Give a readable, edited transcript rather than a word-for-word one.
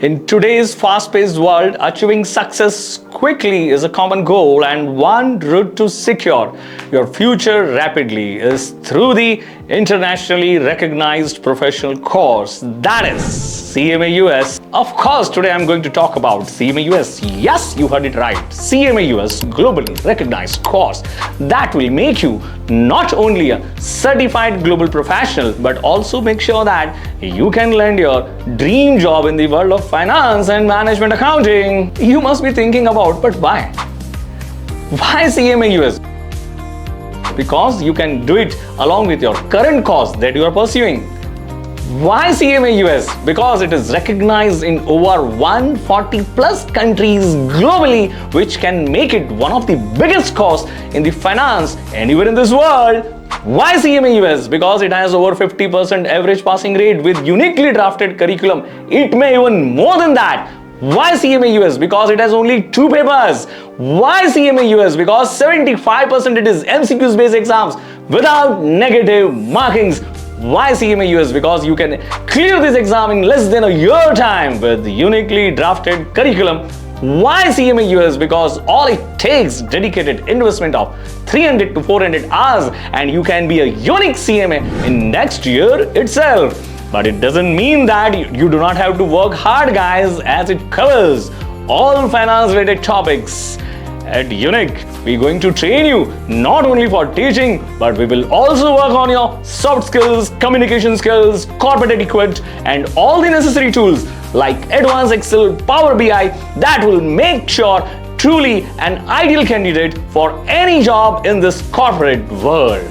In today's fast-paced world, achieving success quickly is a common goal, and one route to secure your future rapidly is through the internationally recognized professional course, that is CMA US. Of course, today I'm going to talk about CMA US. Yes, you heard it right. CMA US, globally recognized course that will make you not only a certified global professional, but also make sure that you can land your dream job in the world of finance and management accounting. You must be thinking about, but why? Why CMA US? Because you can do it along with your current course that you are pursuing. Why CMA US? Because it is recognized in over 140 plus countries globally, which can make it one of the biggest courses in the finance anywhere in this world. Why CMA US? Because it has over 50% average passing rate with uniquely drafted curriculum. It may even more than that. Why CMA US? Because it has only 2 papers. Why CMA US? Because 75% it is MCQs based exams without negative markings. Why CMA US? Because you can clear this exam in less than a year time with uniquely drafted curriculum. Why CMA US? Because all it takes dedicated investment of 300 to 400 hours and you can be a unique CMA in next year itself. But it doesn't mean that you do not have to work hard, guys, as it covers all finance related topics. At Unique, we're going to train you not only for teaching, but we will also work on your soft skills, communication skills, corporate etiquette, and all the necessary tools like Advanced Excel, Power BI that will make sure truly an ideal candidate for any job in this corporate world.